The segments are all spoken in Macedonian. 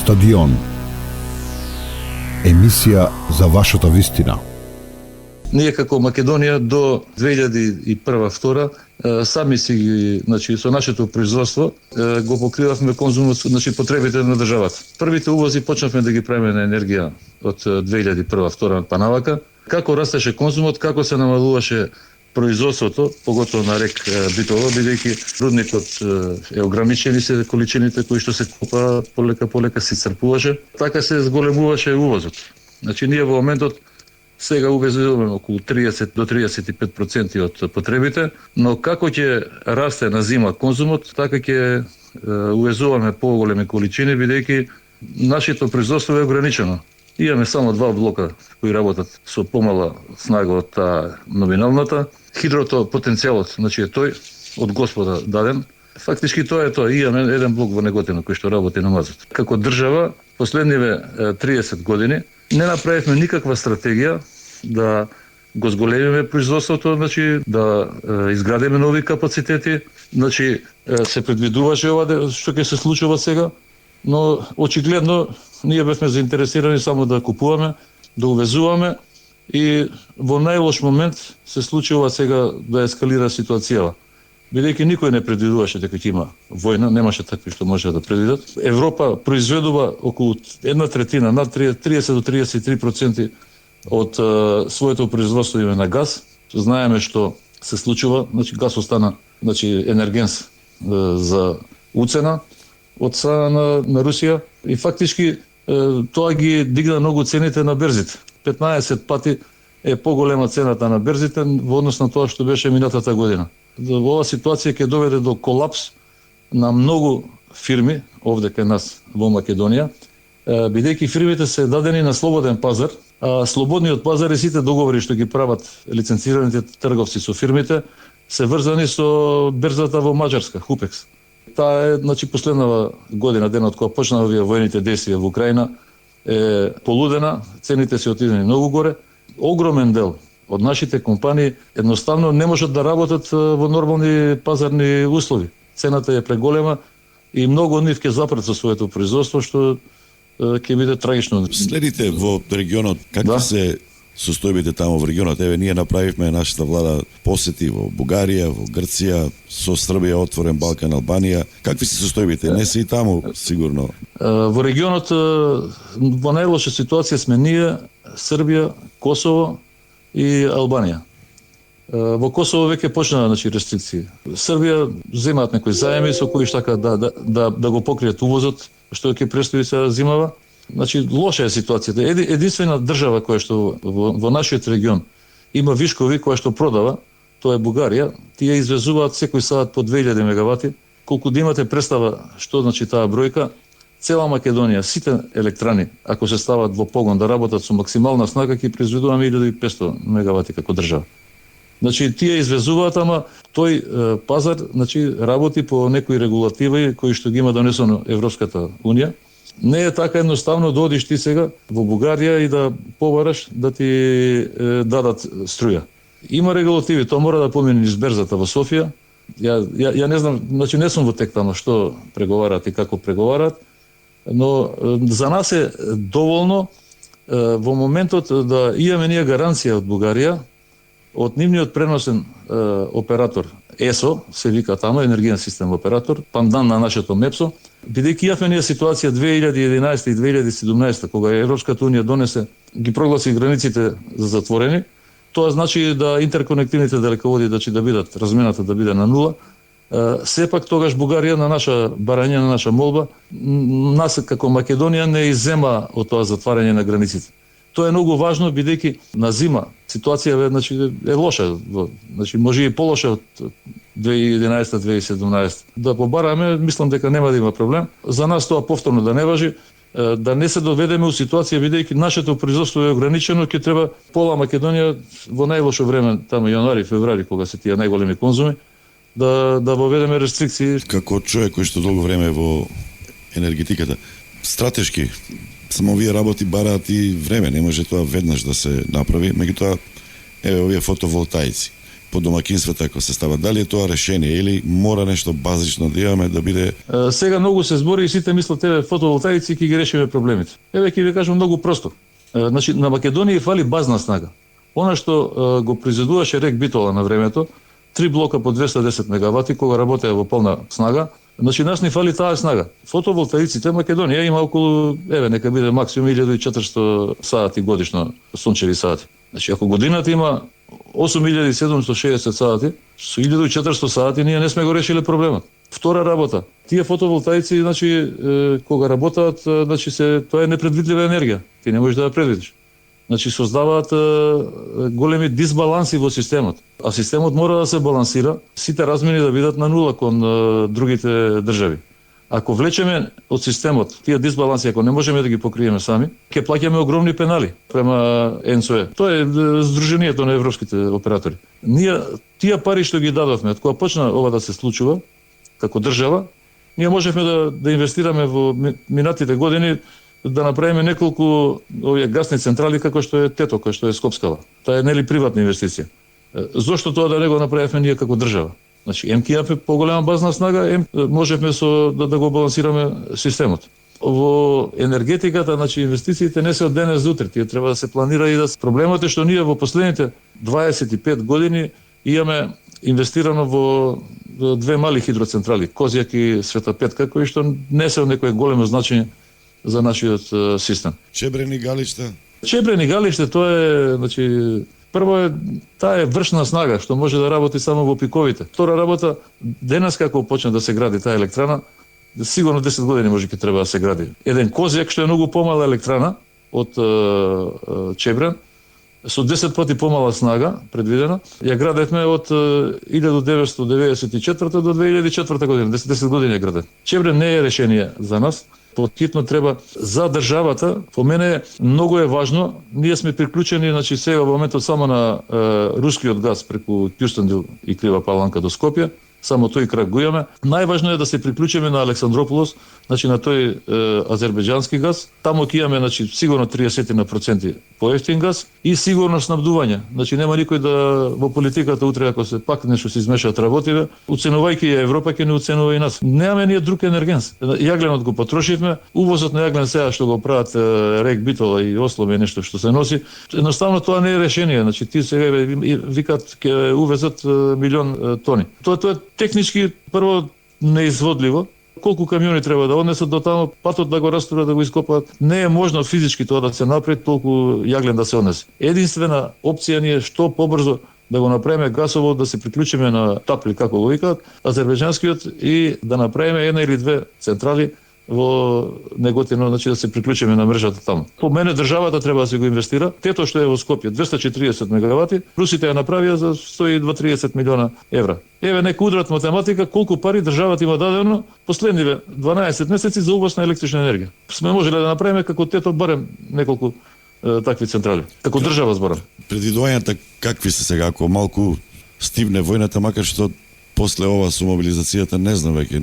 Стадион. Емисија за вашата вистина. Ние како Македонија до 2001-2002 сами си ги, со нашето производство го покривавме конзумот, потребите на државата. Првите увози почнавме да ги правиме на енергија од 2001-2002 панавака. Како растеше конзумот, како се намалуваше производството, поготово на рек Битола, бидејќи рудникот е ограничени се количините кои што се купа, полека се исцрпуваше, така се зголемуваше увозот. Ние во моментот сега увезуваме околу 30 до 35% од потребите, но како ќе расте на зима конзумот, така ќе увезуваме поголеми количини, бидејќи нашето производство е ограничено. Имаме само 2 блока кои работат со помала снага од таа номиналната. Хидрото потенцијалот, е тој од Господа даден. Фактички тоа е тоа. Имаме еден блок во Неготино кој што работи на мазут. Како држава, последниве 30 години не направивме никаква стратегија да го зголемиме производството, да изградиме нови капацитети. Се предвидуваше ова што ќе се случува сега, но очигледно ние бевме заинтересирани само да купуваме, да увезуваме и во најлош момент се случува сега да ескалира ситуацијава. Бидејќи никој не предвидуваше дека ќе има војна, немаше такви што може да предвидат. Европа произведува околу 1/3, над 30 до 33% од своето производство име на газ. Знаеме што се случува, газ остана енергенс за уцена од страна на Русија и фактички тоа ги дигна многу цените на берзите. 15 пати е поголема цената на берзите во однос на тоа што беше минатата година. Оваа ситуација ќе доведе до колапс на многу фирми овде кај нас во Македонија, бидејќи фирмите се дадени на слободен пазар, а слободниот пазар и сите договори што ги прават лиценцираните трговци со фирмите се врзани со берзата во Маđарска, Хупекс. Таа е, последнава година, денот кога почнаа овие војните действија во Украина, е полудена, цените се отидени многу горе. Огромен дел од нашите компании едноставно не можат да работат во нормални пазарни услови. Цената е преголема и многу од нив ќе запрат со своето производство, што ќе биде трагично. Следите во регионот, какви се состојбите таму во регионот? Еве, ние направивме, нашата влада посети во Бугарија, во Грција, со Србија, Отворен Балкан, Албанија. Какви се состојбите? Не се и таму, сигурно. Во регионот, во најлоша ситуација сме ние, Србија, Косово и Албанија. Во Косово веќе почнаа рестрикции. Србија земаат некои заеми со кои штака да го покријат увозот, што ќе престои се зимава. Лоша е ситуацијата. Единствена држава која што во нашиот регион има вишкови која што продава, тоа е Бугарија. Тие извезуваат секој саат по 2000 мегавати. Колку да имате представа што значи таа бројка, цела Македонија, сите електрани, ако се стават во погон да работат со максимална снага, ќе произведуваме 1500 мегавати како држава. Тие извезуваат, ама тој пазар работи по некои регулативи кои што ги има донесено Европската унија. Не е така едноставно да одиш ти сега во Бугарија и да побараш да ти дадат струја. Има регулативи, тоа мора да помине низ берзата во Софија. Ја не знам, не сум во тек тамо што преговарат и како преговарат, но за нас е доволно во моментот да имаме ние гаранција од Бугарија, од нивниот преносен оператор ЕСО, се вика тамо, енергиен систем оператор, пандан на нашето МЕПСО, бидејќи имавме ние ситуација 2011 и 2017, кога Европската унија донесе, ги прогласи границите за затворени, тоа значи да интерконективните далеководи да бидат, размената да биде на нула. Сепак тогаш Бугарија на наша барање, на наша молба, нас како Македонија не иззема од тоа затварање на границите. Тоа е многу важно, бидејќи на зима ситуација е лоша, може и полоша од 2011-2017. Да побараме, мислам дека нема да има проблем. За нас тоа повторно да не важи, да не се доведеме у ситуација, бидејќи нашето производство е ограничено, ќе треба пола Македонија во најлошо време, таму јануари, февруари, кога се тие најголеми конзуми, да воведеме рестрикции. Како човек кој што долго време во енергетиката, стратешки, само овие работи бараат и време, не може тоа веднаш да се направи, меѓутоа, еве овие фотоволтаици. по домакинствата ако се става, дали е тоа решение или мора нешто базично да имаме да биде? Сега многу се збори и сите мислат еве фотоволтаици ќе ги решиме проблемите. Еве ќе ви кажам многу просто. Значи на Македонија фали базна снага. Она што го произведуваше РЕК Битола на времето, 3 блока по 210 мегавати кога работеа во полна снага, значи нас ни фали таа снага. Фотоволтаиците Македонија има околу нека биде максимум 1400 сати годишно сончеви сати. Значи ако годината има 8760 сати, со 1400 сати ние не сме го решиле проблемот. Втора работа. Тие фотоволтаици, значи кога работат, значи тоа е непредвидлива енергија. Ти не можеш да ја предвидиш. Значи создаваат големи дисбаланси во системот. А системот мора да се балансира, сите размени да бидат на нула кон другите држави. Ако влечеме од системот тие дисбаланси, ако не можеме да ги покриеме сами, ќе плаќаме огромни пенали према ЕНСОЕ. Тоа е Сдруженијето на европските оператори. Ние тие пари што ги дадовме, од кога почна ова да се случува како држава, ние можевме да инвестираме во минатите години да направиме неколку овие гасни централи како што е Тето, како што е Скопскава. Тоа е нели приватна инвестиција. Зошто тоа да не го направивме ние како држава? Значи, ем ќе имаме поголема базна снага, ем можевме да го балансираме системот. Во енергетиката, значи инвестициите не се од денес до утре, тие треба да се планира и да се. Проблемот е што ние во последните 25 години имаме инвестирано во две мали хидроцентрали, Козјак и Света Петка, кои што не се од некое големо значење за нашиот систем. Чебрени галишта? Чебрени галиште, тоа е, значи, прво е, таа е вршна снага, што може да работи само во пиковите. Втора работа, денес како почне да се гради таа електрана, сигурно 10 години може ќе треба да се гради. Еден Козјак, што е многу помала електрана од Чебрен, со 10 пати помала снага предвидена, ја градевме од 1994 до 2004 година, 10 години ја градев. Чебрен не е решение за нас. Поттhitно треба за државата. По мене многу е важно. Ние сме приклучени, значи сега во моментот само на рускиот газ преку Кюстендил и Крива Паланка до Скопје. Само тој крак го имаме. Најважно е да се приклучиме на Александрополос, значи на тој азербејџански газ. Таму ќе имаме, значи, сигурно 30% поевтин газ и сигурно снабдување. Значи нема никој да во политиката утре ако се пак нешто се измешаат работите, уценувајќи ја Европа ќе не уценува и нас. Немаме ние друг енергенс. Јагленот го потрошивме, увозот на јаглен сега што го прават РЕК Битола и Осло е нешто што се носи. Едноставно тоа не е решение. Значи ти сега викат ќе увезат 1.000.000 тони. Тоа е технички прво неизводливо. Колку камиони треба да однесат до таму, патот да го растурат, да го ископаат. Не е можно физички тоа да се направи, толку јаглен да се однесе. Единствена опција ни е што побрзо да го направиме гасово, да се приклучиме на ТАП или како го викаат, азербејџанскиот, и да направиме една или две централи во Неготино, значи да се приклучиме на мрежата таму. По мене државата треба да се го инвестира. Тето што е во Скопје 240 мегавати, русите ја направија за 120-30 милиона евра. Еве нека удрат математика колку пари државата има дадено последниве 12 месеци за увоз на електрична енергија. Сме можеле да направиме како Тето барем неколку такви централи. Како држава зборам. Предвидувањата какви се сега, ако малку стивне војната, макар што после ова со мобилизацијата не знам веќе,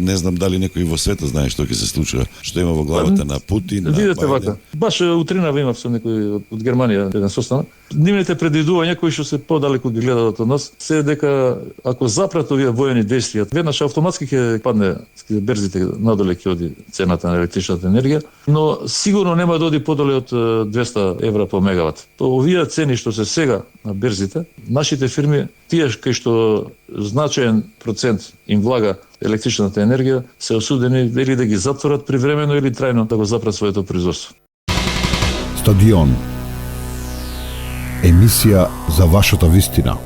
не знам дали некој во светот знае што ќе се случува, што има во главата на Путин, на видите Бајден. вака. Баш утринава имав со некој од Германија еден состанок. Нивните предвидувања кои што се подалеку ги гледаат од нас, се дека ако запрат овие воени действија, веднаш автоматски ќе падне берзите надоле, ќе оди цената на електричната енергија, но сигурно нема да оди подоле од 200 евра по мегават. По овие цени што се сега на берзите, нашите фирми, тие кај што значаен процент им влага електричната енергија, се осудени или да ги затворат привремено или трајно да го запрат своето производство. Стадион. Емисија за вашата вистина.